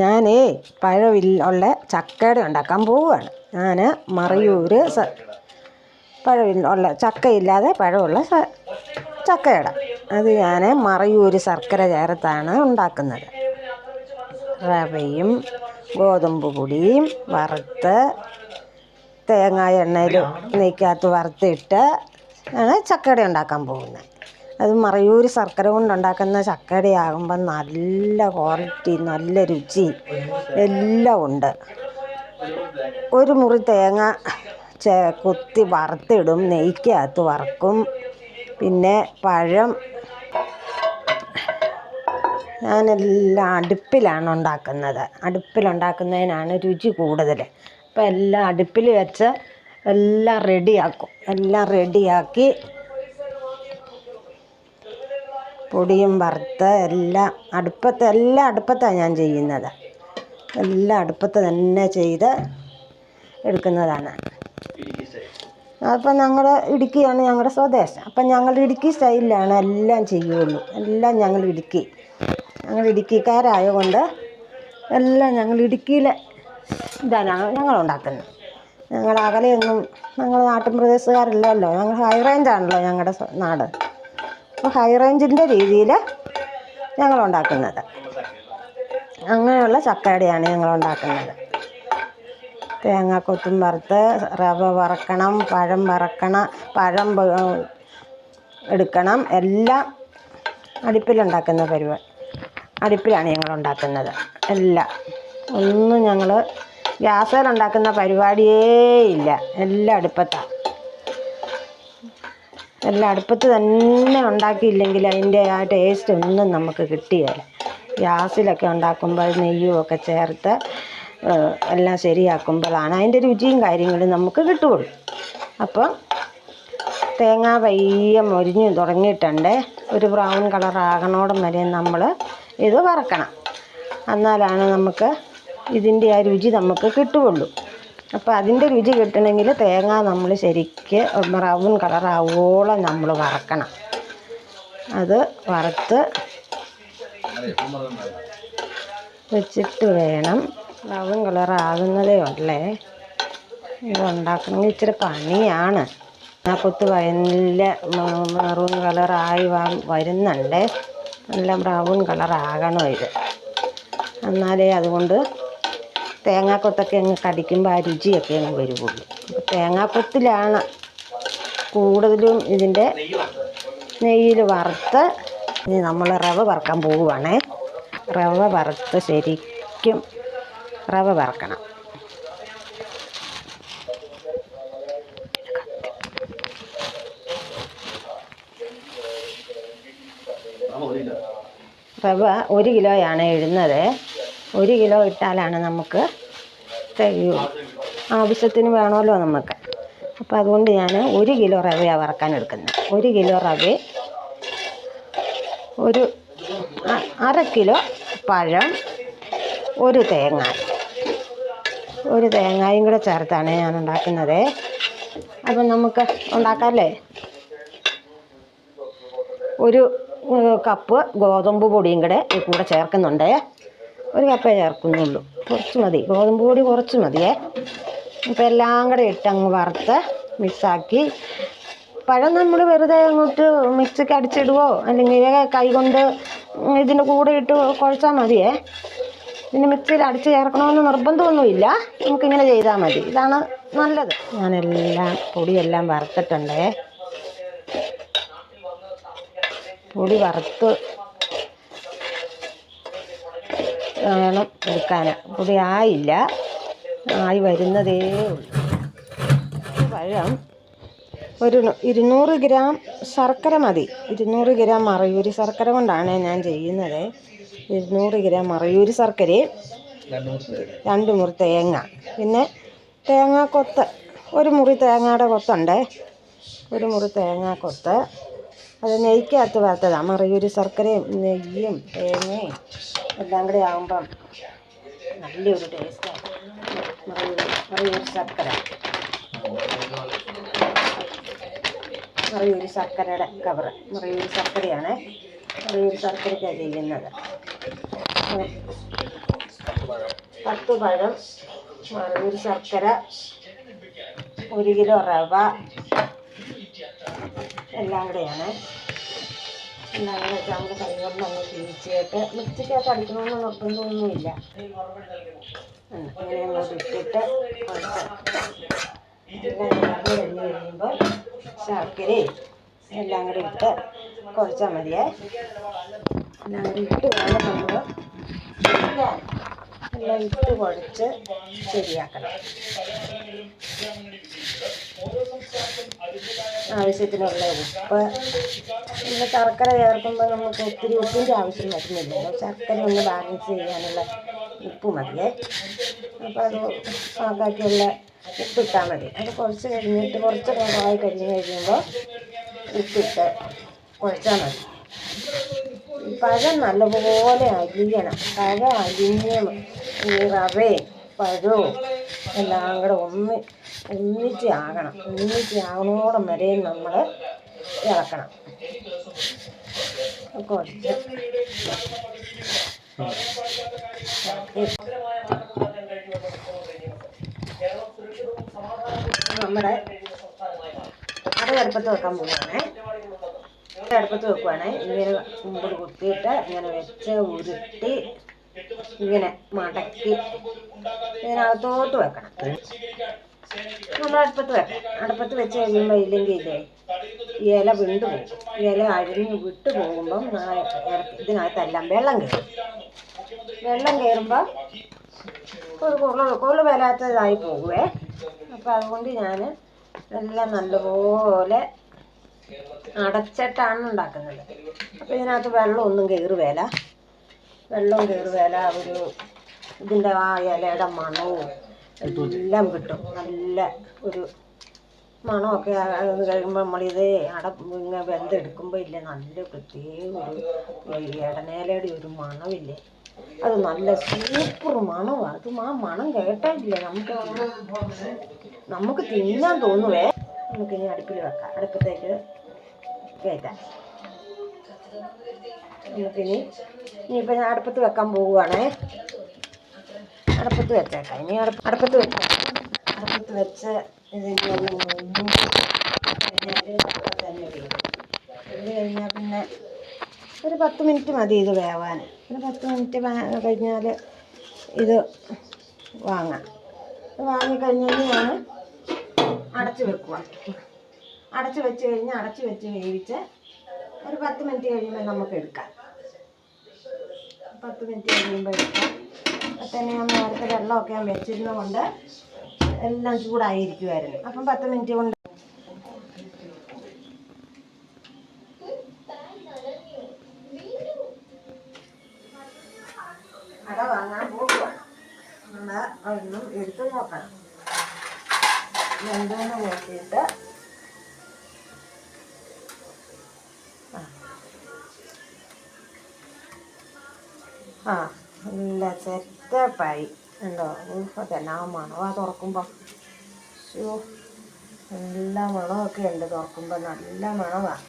ഞാനേ പഴവില്ലുള്ള ചക്കയുടെ ഉണ്ടാക്കാൻ പോവുകയാണ്. ഞാൻ മറയൂർ പഴവില്ലുള്ള ചക്കയില്ലാതെ പഴമുള്ള ചക്കയുടെ അത് ഞാൻ മറയൂർ ശർക്കര ചേർത്താണ് ഉണ്ടാക്കുന്നത്. റവയും ഗോതമ്പ് പൊടിയും വറുത്ത് തേങ്ങ എണ്ണയിൽ നെയ്ക്കകത്ത് വറുത്തിട്ട് ആണ് ചക്കയുടെ ഉണ്ടാക്കാൻ പോകുന്നത്. അത് മറയൂർ ശർക്കര കൊണ്ടുണ്ടാക്കുന്ന ചക്കയുടെ ആകുമ്പം നല്ല ക്വാളിറ്റി, നല്ല രുചി എല്ലാം ഉണ്ട്. ഒരു മുറി തേങ്ങ കൊത്തി വറുത്തിടും, നെയ്ക്കകത്ത് വറക്കും. പിന്നെ പഴം ഞാനെല്ലാം അടുപ്പിലാണ് ഉണ്ടാക്കുന്നത്. അടുപ്പിലുണ്ടാക്കുന്നതിനാണ് രുചി കൂടുതൽ. അപ്പം എല്ലാം അടുപ്പിൽ വെച്ച് എല്ലാം റെഡിയാക്കും. എല്ലാം റെഡിയാക്കി പൊടിയും വറുത്ത് എല്ലാം അടുപ്പത്താണ് ഞാൻ ചെയ്യുന്നത്. എല്ലാം അടുപ്പത്ത് തന്നെ ചെയ്ത് എടുക്കുന്നതാണ്. അപ്പം ഇടുക്കിയാണ് ഞങ്ങളുടെ സ്വദേശം. അപ്പം ഞങ്ങൾ ഇടുക്കി സ്റ്റൈലിലാണ് എല്ലാം ചെയ്യുള്ളൂ. എല്ലാം ഞങ്ങൾ ഇടുക്കിക്കാരായതുകൊണ്ട് എല്ലാം ഞങ്ങൾ ഇടുക്കിയിലെ ഇതാണ് ഞങ്ങൾ ഉണ്ടാക്കുന്നത്. ഞങ്ങൾ അകലെയൊന്നും ഞങ്ങൾ നാട്ടിൻ പ്രദേശക്കാരല്ലല്ലോ. ഞങ്ങൾ ഹൈ റേഞ്ചാണല്ലോ ഞങ്ങളുടെ നാട്. അപ്പോൾ ഹൈ റേഞ്ചിൻ്റെ രീതിയിൽ ഞങ്ങൾ ഉണ്ടാക്കുന്നത്. അങ്ങനെയുള്ള ചക്കയുടെയാണ് ഞങ്ങൾ ഉണ്ടാക്കുന്നത്. തേങ്ങാക്കൊത്തും വറുത്ത് റവ വറക്കണം, പഴം എടുക്കണം. എല്ലാം അടുപ്പിലുണ്ടാക്കുന്ന അടുപ്പിലാണ് ഞങ്ങൾ ഉണ്ടാക്കുന്നത്. ഒന്നും ഞങ്ങൾ ഗ്യാസിലുണ്ടാക്കുന്ന പരിപാടിയേ ഇല്ല. എല്ലാം അടുപ്പത്ത് തന്നെ ഉണ്ടാക്കിയില്ലെങ്കിൽ അതിൻ്റെ ആ ടേസ്റ്റ് ഒന്നും നമുക്ക് കിട്ടുകയില്ല. ഗ്യാസിലൊക്കെ ഉണ്ടാക്കുമ്പോൾ നെയ്യും ഒക്കെ ചേർത്ത് എല്ലാം ശരിയാക്കുമ്പോഴാണ് അതിൻ്റെ രുചിയും കാര്യങ്ങളും നമുക്ക് കിട്ടുകയുള്ളൂ. അപ്പം തേങ്ങ പയ്യെ മൊരിഞ്ഞ് തുടങ്ങിയിട്ടുണ്ട്. ഒരു ബ്രൗൺ കളറാകണോടം വരെ നമ്മൾ ഇത് വറക്കണം. എന്നാലാണ് നമുക്ക് ഇതിൻ്റെ ആ രുചി നമുക്ക് കിട്ടുകയുള്ളൂ. അപ്പോൾ അതിൻ്റെ രുചി കിട്ടണമെങ്കിൽ തേങ്ങ നമ്മൾ ശരിക്ക് ബ്രൗൺ കളറാവുവോളം നമ്മൾ വറക്കണം. അത് വറുത്ത് വെച്ചിട്ട് വേണം. ബ്രൗൺ കളറാകുന്നതേ ഉള്ളേ. ഇത് ഉണ്ടാക്കണമെങ്കിൽ ഇച്ചിരി പണിയാണ്. ആ കൊത്ത് നല്ല മെറൂൺ കളറായി വരുന്നുണ്ട്. നല്ല ബ്രൗൺ കളറാകണം ഇത്. എന്നാലേ അതുകൊണ്ട് തേങ്ങാക്കൊത്തൊക്കെ അങ്ങ് കടിക്കുമ്പോൾ ആ രുചിയൊക്കെ അങ്ങ് വരുള്ളൂ. അപ്പോൾ തേങ്ങാക്കൊത്തിലാണ് കൂടുതലും ഇതിൻ്റെ നെയ്യിൽ വറുത്ത്. ഇനി നമ്മൾ റവ വറക്കാൻ പോവുകയാണേ. റവ വറുത്ത് ശരിക്കും റവ വറക്കണം. റവ 1 കിലോയാണ് ഇടുന്നത്. 1 കിലോ ഇട്ടാലാണ് നമുക്ക് ആവശ്യത്തിന് വേണമല്ലോ നമുക്ക്. അപ്പോൾ അതുകൊണ്ട് ഞാൻ 1 കിലോ റവയാണ് വറക്കാൻ എടുക്കുന്നത്. 1 കിലോ റവ, ഒരു 1/2 കിലോ പഴം, ഒരു തേങ്ങയും കൂടെ ചേർത്താണ് ഞാൻ ഉണ്ടാക്കുന്നത്. അപ്പം നമുക്ക് ഉണ്ടാക്കാമല്ലേ. ഒരു കപ്പ് ഗോതമ്പ് പൊടിയും കൂടെ ചേർക്കുന്നുണ്ട്. 1 കപ്പേ ചേർക്കുന്നുള്ളൂ. കുറച്ച് മതി, ഗോതമ്പ് പൊടി കുറച്ച് മതിയേ. അപ്പോൾ എല്ലാം കൂടെ ഇട്ടങ്ങ് വറുത്ത് മിക്സാക്കി. പഴം നമ്മൾ വെറുതെ അങ്ങോട്ട് മിക്സിക്ക് അടിച്ചിടുവോ അല്ലെങ്കിൽ കൈ കൊണ്ട് ഇതിൻ്റെ കൂടെ ഇട്ട് കുഴച്ചാൽ മതിയേ. പിന്നെ മിക്സിയിൽ അടിച്ച് ചേർക്കണമെന്ന് നിർബന്ധമൊന്നുമില്ല. നമുക്കിങ്ങനെ ചെയ്താൽ മതി. ഇതാണ് നല്ലത്. പൊടിയെല്ലാം വറുത്തിട്ടുണ്ടേ. പൊടി വറുത്ത് വേണം എടുക്കാൻ. പൊടി ആയി വരുന്നതേ ഉള്ളൂ. പഴം ഒരു 200 ഗ്രാം ശർക്കര മതി. 200 ഗ്രാം മറയൂർ ശർക്കര കൊണ്ടാണ് ഞാൻ ചെയ്യുന്നത്. 200 ഗ്രാം മറയൂർ ശർക്കരയും 2 മുറി തേങ്ങ, പിന്നെ തേങ്ങാക്കൊത്ത് 1 മുറി തേങ്ങയുടെ കൊത്തുണ്ട്. 1 മുറി തേങ്ങാക്കൊത്ത് അത് നെയ്ക്കകത്ത് വറുത്തതാണ്. മറയൂർ ശർക്കരയും നെയ്യും തേങ്ങയും എല്ലാം കൂടെ ആകുമ്പം നല്ലൊരു ടേസ്റ്റാണ്. മറയൂർ ശർക്കരയുടെ കവറ് മറയൂർ ശർക്കരയാണ്. മറയൂർ ശർക്കരയ്ക്കാണ് ചെയ്യുന്നത്. 10 പഴം, ഒരു ശർക്കര, 1 കിലോ റവ എല്ലാം കൂടെയാണ്. എല്ലാം കൂടെ വെച്ച് നമ്മൾ കൈകൊണ്ട് ഒന്ന് തിരിച്ചിട്ട് മിക്സിക്കകത്ത് അടിക്കണമെന്ന് നിർബന്ധമൊന്നുമില്ല. ഇങ്ങനെ അങ്ങോട്ട് ഇട്ടിട്ട് എല്ലാം നിറഞ്ഞ് കഴിഞ്ഞ് കഴിയുമ്പോൾ ശർക്കരയും എല്ലാം കൂടി ഇട്ട് കുഴച്ചാൽ മതിയേ. എല്ലാം കൂടി ഇട്ട് വേണം നമ്മൾ എല്ലാം ഇട്ട് കുഴച്ച് ശരിയാക്കണം. ആവശ്യത്തിനുള്ള ഉപ്പ്. പിന്നെ ശർക്കര ചേർക്കുമ്പോൾ നമുക്ക് ഒത്തിരി ഉപ്പിൻ്റെ ആവശ്യം വരുന്നില്ലല്ലോ. ശർക്കര ഒന്ന് ബാലൻസ് ചെയ്യാനുള്ള ഉപ്പ് മതിയേ. അപ്പോൾ അത് കണക്കാക്കിയുള്ള ഉപ്പിട്ടാൽ മതി. അത് കുറച്ച് കഴിഞ്ഞിട്ട് കുറച്ച് കുറവായി കഴിയുമ്പോൾ ഉപ്പിട്ട് കുഴച്ചാൽ മതി. പഴം നല്ലപോലെ അരിയണം. പഴം അരിഞ്ഞ് ഈ റവയും പഴവും എല്ലാം കൂടെ ഒന്നിച്ചാകണം. ഒന്നിച്ചാകണോളം വരെയും നമ്മൾ ഇളക്കണം. കുറച്ച് നമ്മുടെ അത് അടുപ്പത്ത് വെക്കാൻ പോവുകയാണേ. അടുപ്പത്ത് വെക്കുവാണേ. ഇങ്ങനെ മുമ്പിൽ കുത്തിയിട്ട് ഇങ്ങനെ വെച്ച് ഉരുട്ടി ഇങ്ങനെ മടക്കി ഇതിനകത്തോട്ട് വെക്കണം. നമ്മൾ അടുപ്പത്ത് വെക്കാം. അടുപ്പത്ത് വെച്ച് കഴിയുമ്പോൾ ഇല്ലെങ്കിൽ ഇല വിണ്ടു പോകും. ഇല അരിഞ്ഞ് വിട്ടു പോകുമ്പം ഇതിനകത്തെല്ലാം വെള്ളം കയറും. വെള്ളം കയറുമ്പോൾ ഒരു കൊള്ളു വരാത്തതായി പോകുവേ. അപ്പോൾ അതുകൊണ്ട് ഞാൻ എല്ലാം നല്ലപോലെ അടച്ചിട്ടാണ് ഉണ്ടാക്കുന്നത്. അപ്പോൾ ഇതിനകത്ത് വെള്ളമൊന്നും കയറുവേല. വെള്ളം കയറുവേല. ഒരു ഇതിൻ്റെ ആ ഇലയുടെ മണവും എല്ലാം കിട്ടും. നല്ല ഒരു മണമൊക്കെ കഴിയുമ്പോൾ നമ്മളിത് ഇങ്ങനെ വെന്തെടുക്കുമ്പോൾ ഇല്ലേ, നല്ല പ്രത്യേക ഒരു ഇടനേലയുടെ ഒരു മണമില്ലേ, അത് നല്ല സൂപ്പർ മണമാണ്. അത് ആ മണം കേട്ടായില്ലേ നമുക്ക് തിന്നാൻ തോന്നുവേ. നമുക്കിനി അടുപ്പിൽ വെക്കാം. അടുപ്പത്തേക്ക് കയറ്റാം. ഇനിയിപ്പോൾ ഞാൻ അടുപ്പത്ത് വെക്കാൻ പോവുകയാണേ. അടുപ്പത്ത് വെച്ചേക്കാം. ഇനി അടുപ്പത്ത് വെക്കാം. അടുപ്പത്ത് വെച്ച് ഇതിൻ്റെ തന്നെ കഴിഞ്ഞാൽ പിന്നെ ഒരു 10 മിനിറ്റ് മതി ഇത് വേവാൻ. ഒരു 10 മിനിറ്റ് കഴിഞ്ഞാൽ ഇത് വാങ്ങാം. വാങ്ങിക്കഴിഞ്ഞാൽ ഞാൻ അടച്ച് വെക്കുക. അടച്ച് വെച്ച് കഴിഞ്ഞ് അടച്ച് വെച്ച് വേവിച്ച് ഒരു 10 മിനിറ്റ് കഴിയുമ്പോൾ നമുക്ക് എടുക്കാം. 10 മിനിറ്റ് കഴിയുമ്പോൾ എടുക്കാം. അപ്പം തന്നെ ഞാൻ നേരത്തെ വെള്ളമൊക്കെ ഞാൻ വെച്ചിരുന്നത് കൊണ്ട് എല്ലാം ചൂടായിരിക്കുമായിരുന്നു. അപ്പം 10 മിനിറ്റ് കൊണ്ട് അട വാങ്ങാൻ പോകുക. നമ്മൾ ഒന്നും എടുത്ത് നോക്കണം. വെന്തോന്ന് നോക്കിയിട്ട് നല്ല സെറ്റപ്പായി ഉണ്ടോ? അതെന്നാ മണമാണ് തുറക്കുമ്പോൾ. എല്ലാ മണമൊക്കെ ഉണ്ട് തുറക്കുമ്പോൾ. നല്ല മണമാണ്.